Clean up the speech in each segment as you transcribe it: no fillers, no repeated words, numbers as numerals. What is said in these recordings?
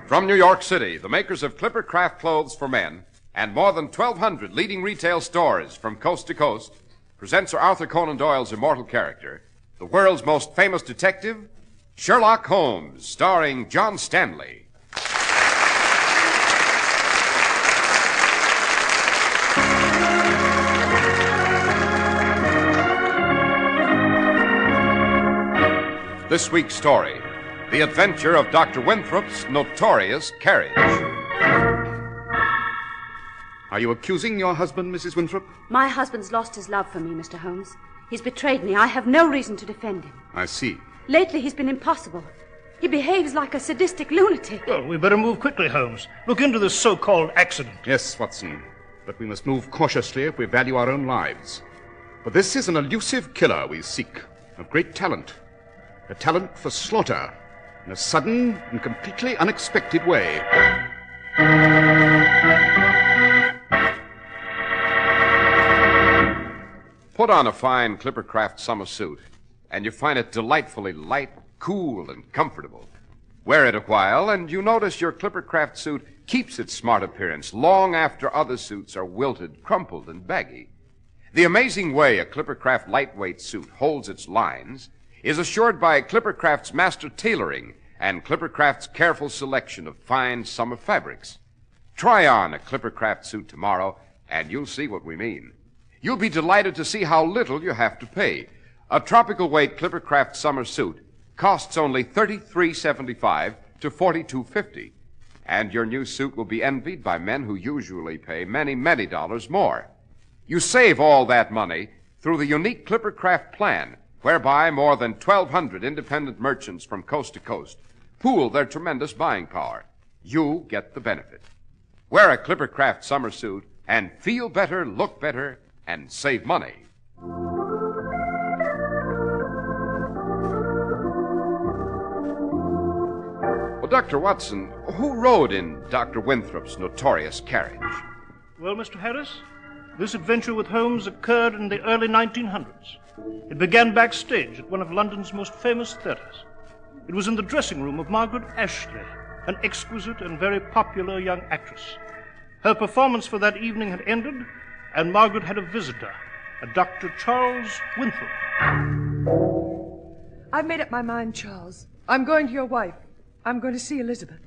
From New York City, the makers of Clipper Craft clothes for men and more than 1,200 leading retail stores from coast to coast present Sir Arthur Conan Doyle's immortal character, the world's most famous detective, Sherlock Holmes, starring John Stanley. This week's story, The Adventure of Dr. Winthrops' Notorious Carriage. Are you accusing your husband, Mrs. Winthrop? My husband's lost his love for me, Mr. Holmes. He's betrayed me. I have no reason to defend him. I see. Lately, he's been impossible. He behaves like a sadistic lunatic. Well, we better move quickly, Holmes. Look into this so-called accident. Yes, Watson. But we must move cautiously if we value our own lives. For this is an elusive killer we seek, of great talent. A talent for slaughter, in a sudden and completely unexpected way. Put on a fine Clipper Craft summer suit, and you find it delightfully light, cool, and comfortable. Wear it a while, and you notice your Clipper Craft suit keeps its smart appearance long after other suits are wilted, crumpled, and baggy. The amazing way a Clipper Craft lightweight suit holds its lines is assured by Clipper Craft's master tailoring and Clipper Craft's careful selection of fine summer fabrics. Try on a Clipper Craft suit tomorrow, and you'll see what we mean. You'll be delighted to see how little you have to pay. A tropical weight Clipper Craft summer suit costs only $33.75 to $42.50, and your new suit will be envied by men who usually pay many, many dollars more. You save all that money through the unique Clipper Craft plan, whereby more than 1,200 independent merchants from coast to coast pool their tremendous buying power. You get the benefit. Wear a Clipper Craft summer suit and feel better, look better, and save money. Well, Dr. Watson, who rode in Dr. Winthrop's Notorious Carriage? Well, Mr. Harris, this adventure with Holmes occurred in the early 1900s. It began backstage at one of London's most famous theaters. It was in the dressing room of Margaret Ashley, an exquisite and very popular young actress. Her performance for that evening had ended, and Margaret had a visitor, a Dr. Charles Winthrop. I've made up my mind, Charles. I'm going to your wife. I'm going to see Elizabeth.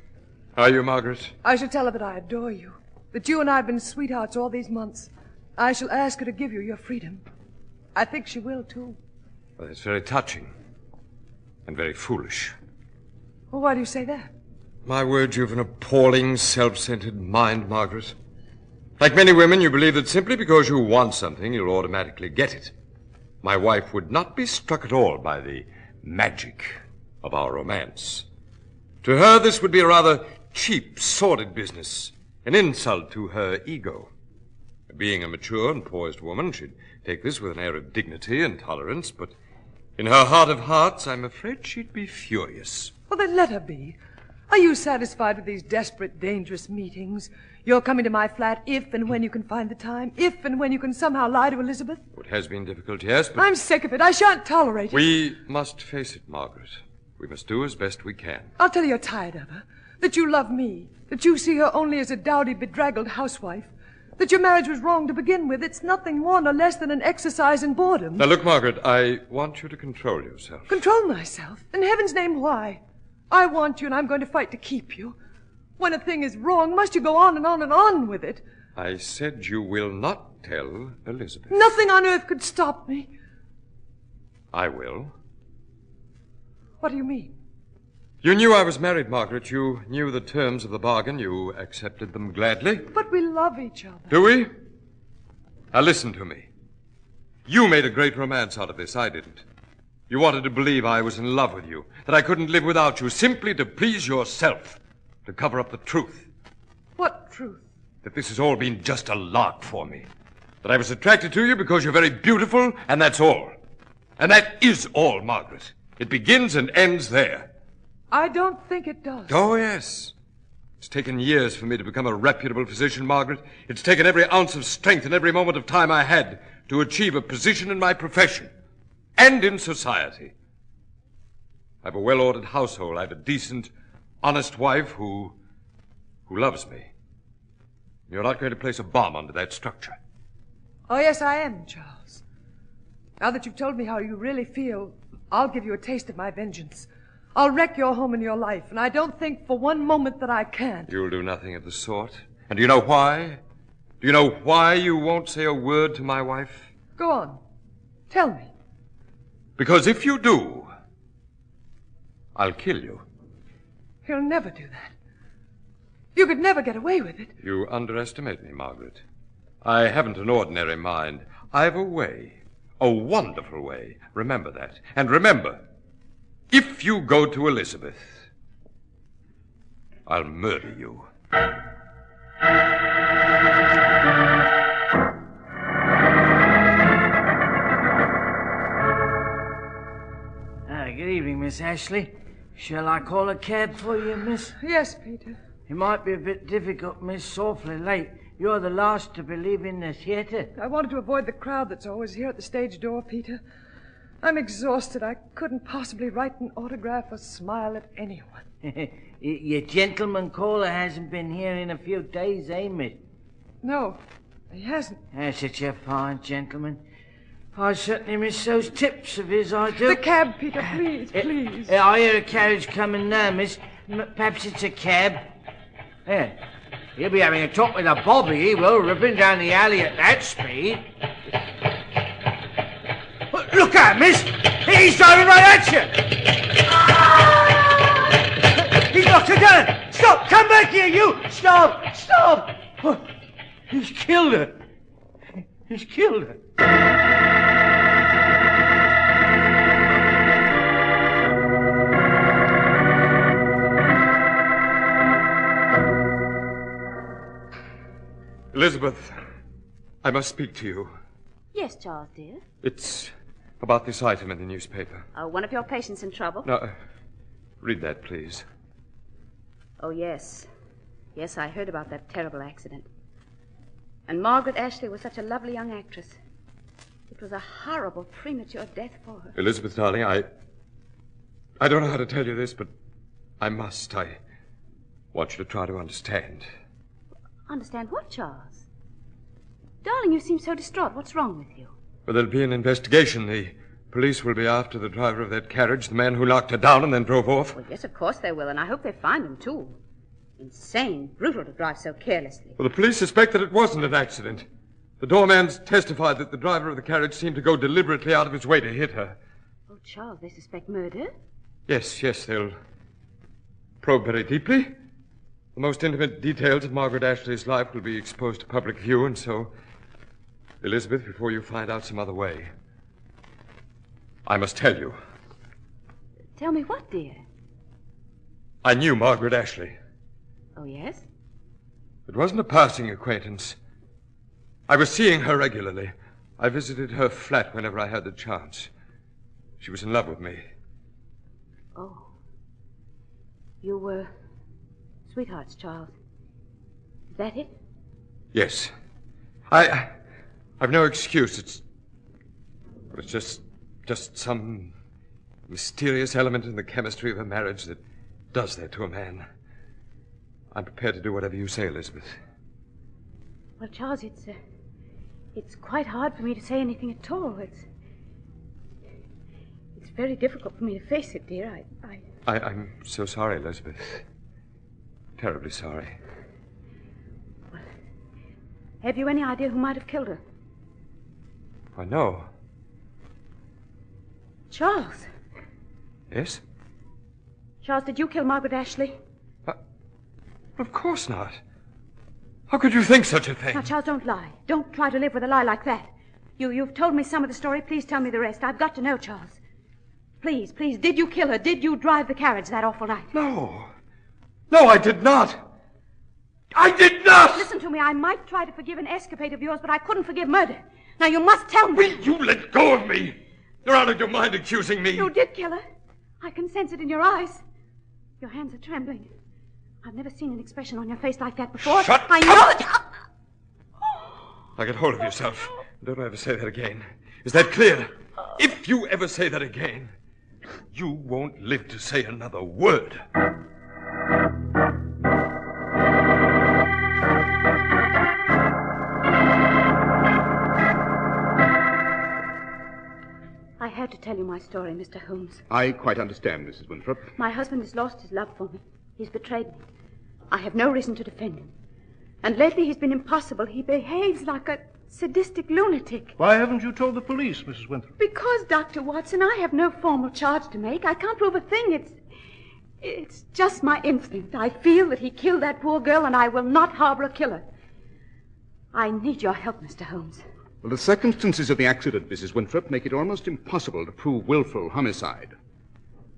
Are you, Margaret? I shall tell her that I adore you, that you and I have been sweethearts all these months. I shall ask her to give you your freedom. I think she will, too. Well, it's very touching and very foolish. Well, why do you say that? My word, you've an appalling, self-centered mind, Margaret. Like many women, you believe that simply because you want something, you'll automatically get it. My wife would not be struck at all by the magic of our romance. To her, this would be a rather cheap, sordid business, an insult to her ego. Being a mature and poised woman, she'd take this with an air of dignity and tolerance, but in her heart of hearts, I'm afraid she'd be furious. Well, then let her be. Are you satisfied with these desperate, dangerous meetings? You're coming to my flat if and when you can find the time, if and when you can somehow lie to Elizabeth? It has been difficult, yes, but... I'm sick of it. I shan't tolerate it. We must face it, Margaret. We must do as best we can. I'll tell you you're tired of her, that you love me, that you see her only as a dowdy, bedraggled housewife, that your marriage was wrong to begin with. It's nothing more nor less than an exercise in boredom. Now, look, Margaret, I want you to control yourself. Control myself? In heaven's name, why? I want you, and I'm going to fight to keep you. When a thing is wrong, must you go on and on and on with it? I said you will not tell Elizabeth. Nothing on earth could stop me. I will. What do you mean? You knew I was married, Margaret. You knew the terms of the bargain. You accepted them gladly. But we love each other. Do we? Now listen to me. You made a great romance out of this. I didn't. You wanted to believe I was in love with you, that I couldn't live without you, simply to please yourself, to cover up the truth. What truth? That this has all been just a lark for me. That I was attracted to you because you're very beautiful, and that's all. And that is all, Margaret. It begins and ends there. I don't think it does. Oh, yes. It's taken years for me to become a reputable physician, Margaret. It's taken every ounce of strength and every moment of time I had to achieve a position in my profession and in society. I've a well-ordered household. I've a decent, honest wife who who loves me. You're not going to place a bomb under that structure. Oh, yes, I am, Charles. Now that you've told me how you really feel, I'll give you a taste of my vengeance. I'll wreck your home and your life, and I don't think for one moment that I can. You'll do nothing of the sort. And do you know why? Do you know why you won't say a word to my wife? Go on. Tell me. Because if you do, I'll kill you. He'll never do that. You could never get away with it. You underestimate me, Margaret. I haven't an ordinary mind. I've a way. A wonderful way. Remember that. And remember, if you go to Elizabeth, I'll murder you. Good evening, Miss Ashley. Shall I call a cab for you, miss? Yes, Peter. It might be a bit difficult, miss. Awfully late. You're the last to be leaving the theatre. I wanted to avoid the crowd that's always here at the stage door, Peter. I'm exhausted. I couldn't possibly write an autograph or smile at anyone. Your gentleman caller hasn't been here in a few days, eh, miss? No, he hasn't. That's such a fine gentleman. I certainly miss those tips of his, I do. The cab, Peter, please, please. I hear a carriage coming now, miss. Perhaps it's a cab. Yeah. He'll be having a talk with a bobby, he will, ripping down the alley at that speed. Look out, miss! He's driving right at you! He's knocked her down! Stop! Come back here, you! Stop! Stop! Oh, he's killed her. He's killed her. Elizabeth, I must speak to you. Yes, Charles, dear. It's about this item in the newspaper. Oh, one of your patients in trouble? No, read that, please. Oh, yes. Yes, I heard about that terrible accident. And Margaret Ashley was such a lovely young actress. It was a horrible, premature death for her. Elizabeth, darling, I don't know how to tell you this, but I must. I want you to try to understand. Understand what, Charles? Darling, you seem so distraught. What's wrong with you? Well, there'll be an investigation. The police will be after the driver of that carriage, the man who knocked her down and then drove off. Well, yes, of course they will, and I hope they find him, too. Insane, brutal to drive so carelessly. Well, the police suspect that it wasn't an accident. The doorman's testified that the driver of the carriage seemed to go deliberately out of his way to hit her. Oh, Charles, they suspect murder? Yes, they'll probe very deeply. The most intimate details of Margaret Ashley's life will be exposed to public view, and so, Elizabeth, before you find out some other way, I must tell you. Tell me what, dear? I knew Margaret Ashley. Oh, yes? It wasn't a passing acquaintance. I was seeing her regularly. I visited her flat whenever I had the chance. She was in love with me. Oh. You were sweethearts, Charles. Is that it? Yes. I've no excuse. It's just some mysterious element in the chemistry of a marriage that does that to a man. I'm prepared to do whatever you say, Elizabeth. Well, Charles, it's quite hard for me to say anything at all. It's very difficult for me to face it, dear. I'm so sorry, Elizabeth. Terribly sorry. Well, have you any idea who might have killed her? I know. Charles. Yes? Charles, did you kill Margaret Ashley? Of course not. How could you think such a thing? Now, Charles, don't lie. Don't try to live with a lie like that. You've told me some of the story. Please tell me the rest. I've got to know, Charles. Please, did you kill her? Did you drive the carriage that awful night? No. No, I did not. I did not! Listen to me. I might try to forgive an escapade of yours, but I couldn't forgive murder. Now, you must tell me. Will you let go of me? You're out of your mind accusing me. You did kill her. I can sense it in your eyes. Your hands are trembling. I've never seen an expression on your face like that before. Shut I up! know it. Now get hold of yourself. Don't ever say that again. Is that clear? If you ever say that again, you won't live to say another word. I had to tell you my story, Mr. Holmes. I quite understand, Mrs. Winthrop. My husband has lost his love for me. He's betrayed me. I have no reason to defend him. And lately he's been impossible. He behaves like a sadistic lunatic. Why haven't you told the police, Mrs. Winthrop? Because, Dr. Watson, I have no formal charge to make. I can't prove a thing. It's just my instinct. I feel that he killed that poor girl, and I will not harbor a killer. I need your help, Mr. Holmes. Well, the circumstances of the accident, Mrs. Winthrop, make it almost impossible to prove willful homicide.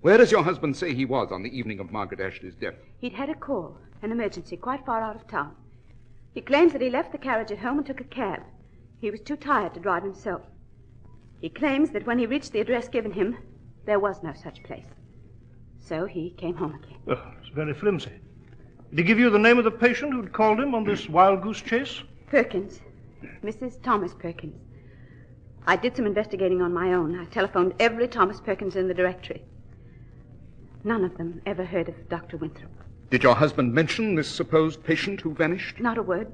Where does your husband say he was on the evening of Margaret Ashley's death? He'd had a call, an emergency, quite far out of town. He claims that he left the carriage at home and took a cab. He was too tired to drive himself. He claims that when he reached the address given him, there was no such place. So he came home again. Oh, it's very flimsy. Did he give you the name of the patient who'd called him on this wild goose chase? Perkins. Mrs. Thomas Perkins. I did some investigating on my own. I telephoned every Thomas Perkins in the directory. None of them ever heard of Dr. Winthrop. Did your husband mention this supposed patient who vanished? Not a word.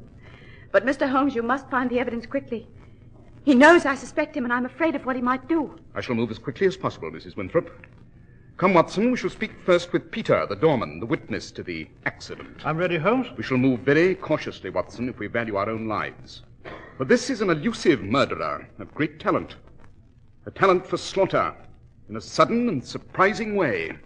But, Mr. Holmes, you must find the evidence quickly. He knows I suspect him, and I'm afraid of what he might do. I shall move as quickly as possible, Mrs. Winthrop. Come, Watson, we shall speak first with Peter, the doorman, the witness to the accident. I'm ready, Holmes. We shall move very cautiously, Watson, if we value our own lives. For this is an elusive murderer of great talent. A talent for slaughter in a sudden and surprising way.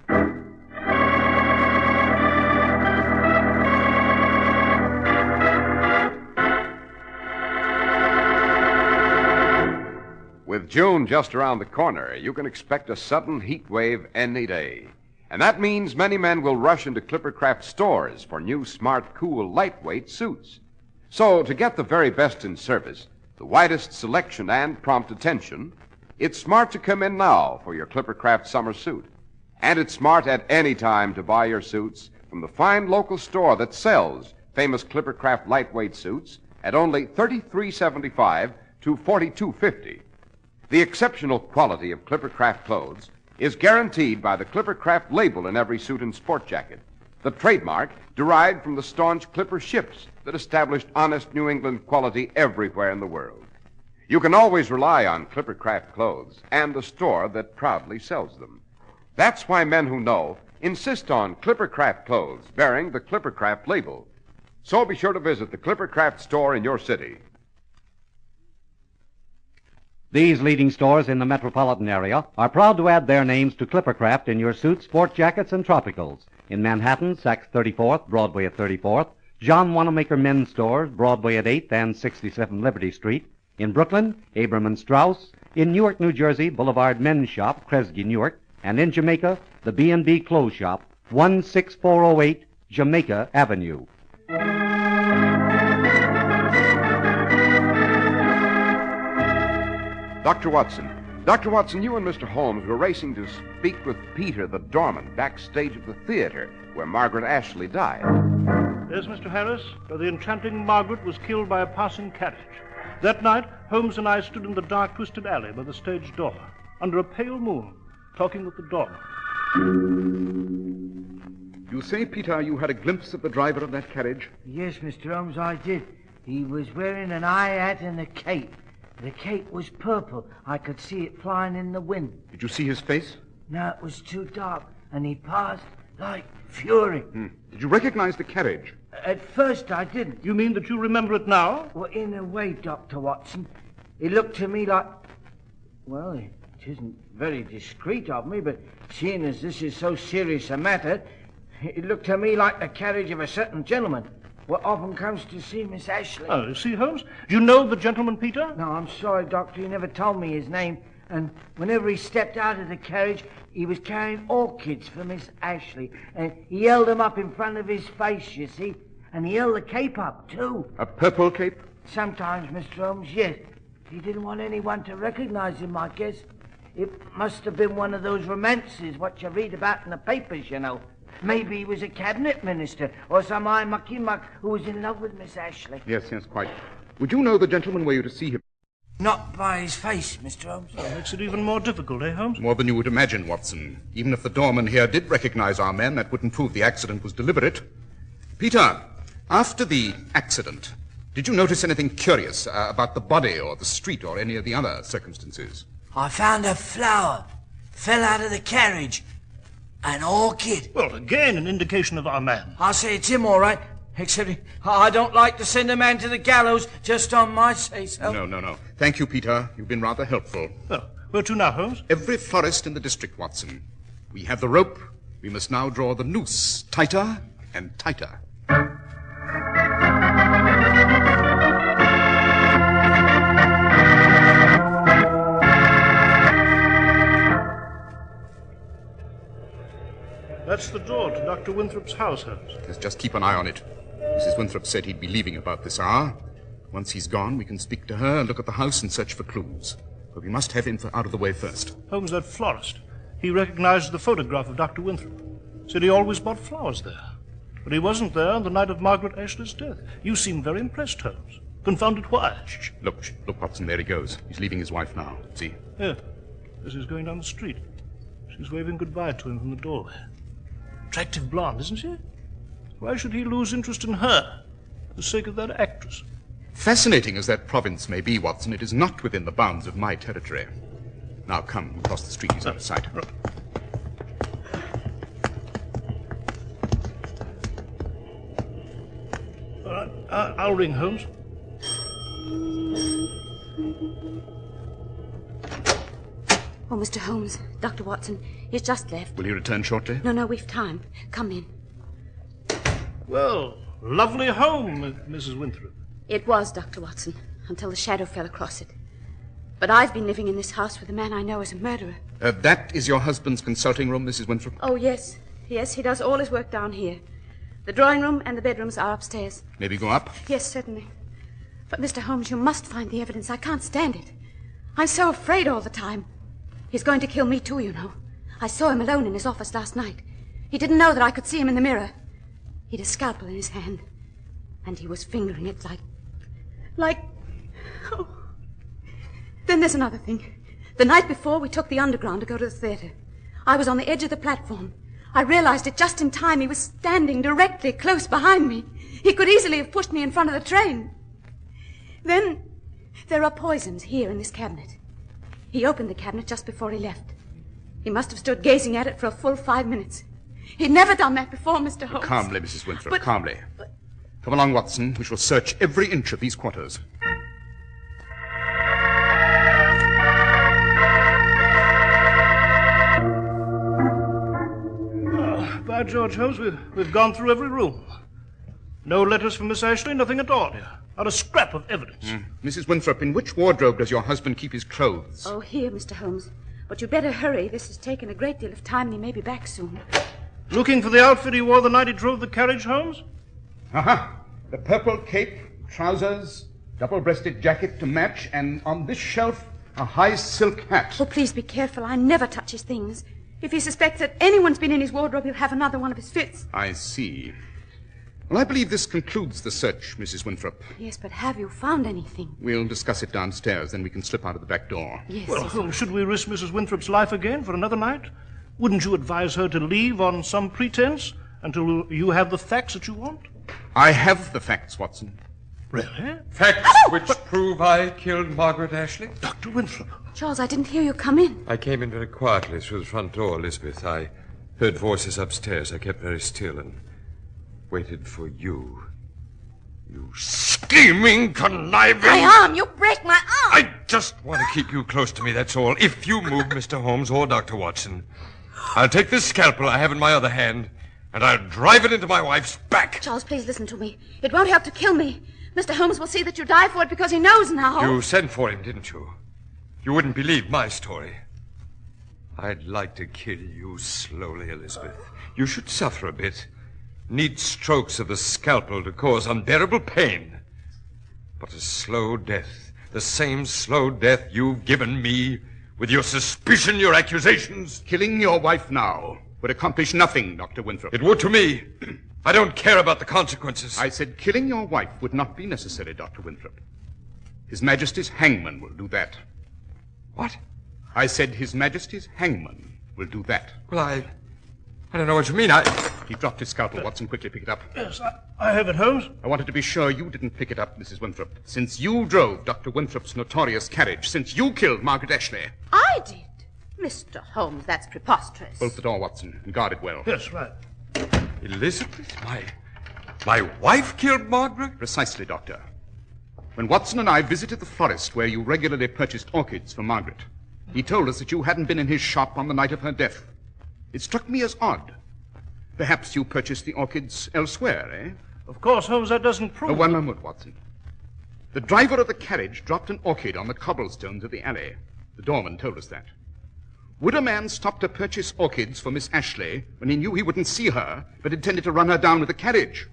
With June just around the corner, you can expect a sudden heat wave any day. And that means many men will rush into Clippercraft stores for new, smart, cool, lightweight suits. So, to get the very best in service, the widest selection and prompt attention, it's smart to come in now for your Clippercraft summer suit. And it's smart at any time to buy your suits from the fine local store that sells famous Clippercraft lightweight suits at only $33.75 to $42.50. The exceptional quality of Clippercraft clothes is guaranteed by the Clippercraft label in every suit and sport jacket, the trademark derived from the staunch Clipper ships that established honest New England quality everywhere in the world. You can always rely on Clippercraft clothes and the store that proudly sells them. That's why men who know insist on Clippercraft clothes bearing the Clippercraft label. So be sure to visit the Clippercraft store in your city. These leading stores in the metropolitan area are proud to add their names to Clippercraft in your suits, sport jackets, and tropicals. In Manhattan, Saks 34th, Broadway at 34th. John Wanamaker Men's Stores, Broadway at 8th and 67 Liberty Street. In Brooklyn, Abram & Strauss. In Newark, New Jersey, Boulevard Men's Shop, Kresge, Newark. And in Jamaica, the B&B Clothes Shop, 16408 Jamaica Avenue. Dr. Watson, you and Mr. Holmes were racing to speak with Peter, the doorman, backstage of the theater where Margaret Ashley died. Yes, Mr. Harris. The enchanting Margaret was killed by a passing carriage. That night, Holmes and I stood in the dark, twisted alley by the stage door, under a pale moon, talking with the doorman. You say, Peter, you had a glimpse of the driver of that carriage? Yes, Mr. Holmes, I did. He was wearing an eye hat and a cape. The cape was purple. I could see it flying in the wind. Did you see his face? No, it was too dark, and he passed like fury. Did you recognize the carriage? At first, I didn't. You mean that you remember it now? Well, in a way, Dr. Watson. It looked to me like... Well, it isn't very discreet of me, but seeing as this is so serious a matter, it looked to me like the carriage of a certain gentleman what often comes to see Miss Ashley. Oh, you see, Holmes? Do you know the gentleman, Peter? No, I'm sorry, Doctor. He never told me his name. And whenever he stepped out of the carriage, he was carrying orchids for Miss Ashley. And he held them up in front of his face, you see. And he held the cape up, too. A purple cape? Sometimes, Mr. Holmes, yes. He didn't want anyone to recognize him, I guess. It must have been one of those romances what you read about in the papers, you know. Maybe he was a cabinet minister or some high mucky-muck who was in love with Miss Ashley. Yes, quite. Would you know the gentleman were you to see him? Not by his face, Mr. Holmes. That makes it even more difficult, eh, Holmes? More than you would imagine, Watson. Even if the doorman here did recognize our men, that wouldn't prove the accident was deliberate. Peter, after the accident, did you notice anything curious about the body or the street or any of the other circumstances? I found a flower. Fell out of the carriage. An orchid. Well, again, an indication of our man. I say it's him, all right. Except I don't like to send a man to the gallows just on my say-so. No. Thank you, Peter. You've been rather helpful. Well, where to now, Holmes? Every florist in the district, Watson. We have the rope. We must now draw the noose tighter and tighter. That's the door to Dr. Winthrop's house, Holmes. Let's just keep an eye on it. Mrs. Winthrop said he'd be leaving about this hour. Once he's gone, we can speak to her, look at the house, and search for clues. But we must have him out of the way first. Holmes, that florist. He recognized the photograph of Dr. Winthrop. Said he always bought flowers there. But he wasn't there on the night of Margaret Ashley's death. You seem very impressed, Holmes. Confounded why? Shh. Look, Watson, there he goes. He's leaving his wife now. See? Yeah, as he's going down the street. She's waving goodbye to him from the doorway. Attractive blonde, isn't she? Why should he lose interest in her for the sake of that actress? Fascinating as that province may be, Watson, it is not within the bounds of my territory. Now come, across the street. He's out of sight. Right. All right, I'll ring Holmes. Oh, Mr. Holmes, Dr. Watson, he's just left. Will he return shortly? No, we've time. Come in. Well, lovely home, Mrs. Winthrop. It was, Dr. Watson, until the shadow fell across it. But I've been living in this house with a man I know is a murderer. That is your husband's consulting room, Mrs. Winthrop? Oh, yes. Yes, he does all his work down here. The drawing room and the bedrooms are upstairs. Maybe go up? Yes, certainly. But, Mr. Holmes, you must find the evidence. I can't stand it. I'm so afraid all the time. He's going to kill me, too, you know. I saw him alone in his office last night. He didn't know that I could see him in the mirror. He'd a scalpel in his hand, and he was fingering it like... Oh. Then there's another thing. The night before, we took the underground to go to the theater. I was on the edge of the platform. I realized it just in time. He was standing directly close behind me. He could easily have pushed me in front of the train. Then there are poisons here in this cabinet. He opened the cabinet just before he left. He must have stood gazing at it for a full 5 minutes. He'd never done that before, Mr. Holmes. Calmly, Mrs. Winthrop, calmly. Come along, Watson. We shall search every inch of these quarters. By George, Holmes, we've gone through every room. No letters from Miss Ashley, nothing at all here. Not a scrap of evidence. Mrs. Winthrop, in which wardrobe does your husband keep his clothes? Oh, here, Mr. Holmes. But you'd better hurry. This has taken a great deal of time, and he may be back soon. Looking for the outfit he wore the night he drove the carriage, Holmes? Aha! The purple cape, trousers, double-breasted jacket to match, and on this shelf, a high silk hat. Oh, please be careful. I never touch his things. If he suspects that anyone's been in his wardrobe, he'll have another one of his fits. I see. Well, I believe this concludes the search, Mrs. Winthrop. Yes, but have you found anything? We'll discuss it downstairs, then we can slip out of the back door. Yes. Well, yes. Holmes, should we risk Mrs. Winthrop's life again for another night? Wouldn't you advise her to leave on some pretense until you have the facts that you want? I have the facts, Watson. Really? Facts which prove I killed Margaret Ashley? Dr. Winthrop. Charles, I didn't hear you come in. I came in very quietly through the front door, Elizabeth. I heard voices upstairs. I kept very still and waited for you. You scheming, conniving... My arm! You break my arm! I just want to keep you close to me, that's all. If you move, Mr. Holmes or Dr. Watson, I'll take this scalpel I have in my other hand, and I'll drive it into my wife's back. Charles, please listen to me. It won't help to kill me. Mr. Holmes will see that you die for it because he knows now. You sent for him, didn't you? You wouldn't believe my story. I'd like to kill you slowly, Elizabeth. You should suffer a bit. Need strokes of the scalpel to cause unbearable pain. But a slow death, the same slow death you've given me with your suspicion, your accusations. Killing your wife now would accomplish nothing, Dr. Winthrop. It would to me. I don't care about the consequences. I said killing your wife would not be necessary, Dr. Winthrop. His Majesty's hangman will do that. What? I said His Majesty's hangman will do that. Well, I don't know what you mean. He dropped his scalpel. Watson, quickly pick it up. Yes, I have it, Holmes. I wanted to be sure you didn't pick it up, Mrs. Winthrop. Since you drove Dr. Winthrop's notorious carriage, since you killed Margaret Ashley. I did? Mr. Holmes, that's preposterous. Bolt the door, Watson, and guard it well. Yes, right. Elizabeth, my wife killed Margaret? Precisely, Doctor. When Watson and I visited the florist where you regularly purchased orchids for Margaret, he told us that you hadn't been in his shop on the night of her death. It struck me as odd. Perhaps you purchased the orchids elsewhere, eh? Of course, Holmes, that doesn't prove... One moment, Watson. The driver of the carriage dropped an orchid on the cobblestones of the alley. The doorman told us that. Would a man stop to purchase orchids for Miss Ashley when he knew he wouldn't see her, but intended to run her down with the carriage?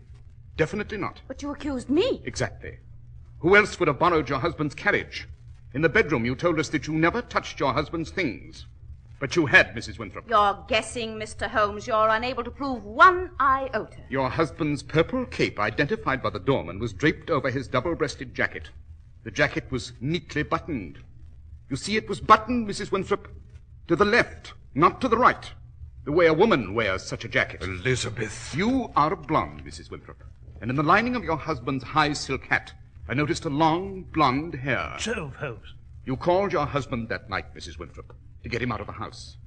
Definitely not. But you accused me. Exactly. Who else would have borrowed your husband's carriage? In the bedroom, you told us that you never touched your husband's things. But you had, Mrs. Winthrop. You're guessing, Mr. Holmes. You're unable to prove one iota. Your husband's purple cape, identified by the doorman, was draped over his double-breasted jacket. The jacket was neatly buttoned. You see, it was buttoned, Mrs. Winthrop, to the left, not to the right, the way a woman wears such a jacket. Elizabeth. You are a blonde, Mrs. Winthrop, and in the lining of your husband's high silk hat, I noticed a long blonde hair. Jove, Holmes. You called your husband that night, Mrs. Winthrop, to get him out of the house.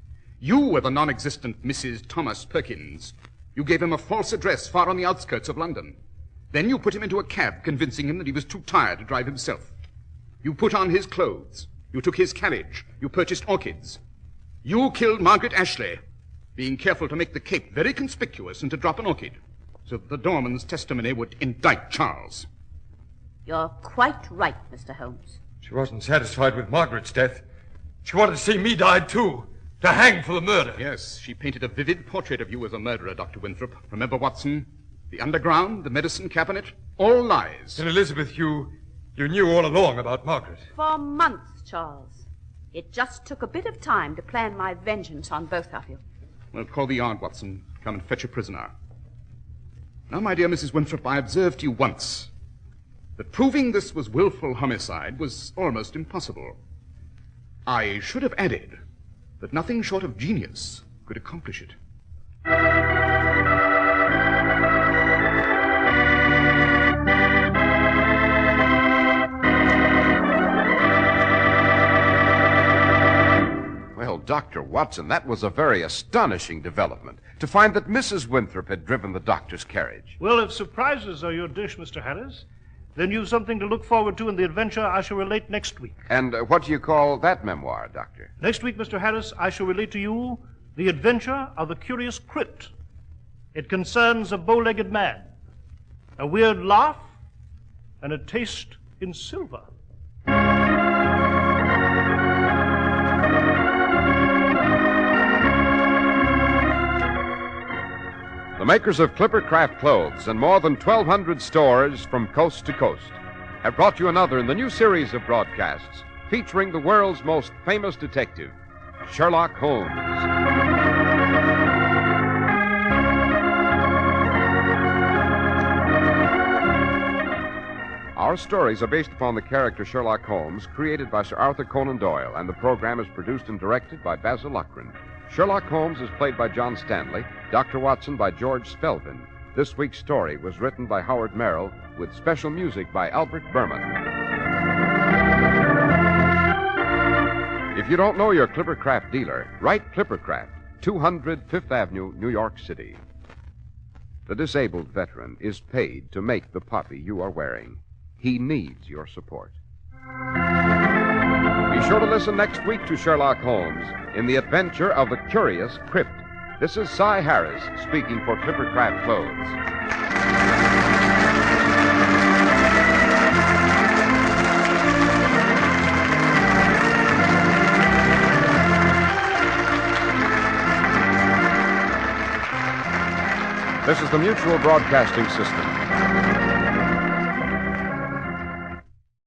You were the non-existent Mrs. Thomas Perkins. You gave him a false address far on the outskirts of London. Then you put him into a cab, convincing him that he was too tired to drive himself. You put on his clothes. You took his carriage. You purchased orchids. You killed Margaret Ashley, being careful to make the cape very conspicuous and to drop an orchid, so that the doorman's testimony would indict Charles. You're quite right, Mr. Holmes. She wasn't satisfied with Margaret's death. She wanted to see me die, too, to hang for the murder. Yes, she painted a vivid portrait of you as a murderer, Dr. Winthrop. Remember, Watson? The underground, the medicine cabinet, all lies. And Elizabeth, you knew all along about Margaret. For months, Charles. It just took a bit of time to plan my vengeance on both of you. Well, call the yard, Watson. Come and fetch a prisoner. Now, my dear Mrs. Winthrop, I observed to you once that proving this was willful homicide was almost impossible. I should have added that nothing short of genius could accomplish it. Well, Dr. Watson, that was a very astonishing development, to find that Mrs. Winthrop had driven the doctor's carriage. Well, if surprises are your dish, Mr. Harris, then you've something to look forward to in the adventure I shall relate next week. And what do you call that memoir, Doctor? Next week, Mr. Harris, I shall relate to you The Adventure of the Curious Crypt. It concerns a bow-legged man, a weird laugh, and a taste in silver. The makers of Clippercraft clothes and more than 1,200 stores from coast to coast have brought you another in the new series of broadcasts featuring the world's most famous detective, Sherlock Holmes. Our stories are based upon the character Sherlock Holmes, created by Sir Arthur Conan Doyle, and the program is produced and directed by Basil Lochran. Sherlock Holmes is played by John Stanley, Dr. Watson by George Spelvin. This week's story was written by Howard Merrill with special music by Albert Berman. If you don't know your Clippercraft dealer, write Clippercraft, 200 Fifth Avenue, New York City. The disabled veteran is paid to make the puppy you are wearing. He needs your support. Be sure to listen next week to Sherlock Holmes in the adventure of the Curious Crypt. This is Cy Harris speaking for Clippercraft Clothes. This is the Mutual Broadcasting System.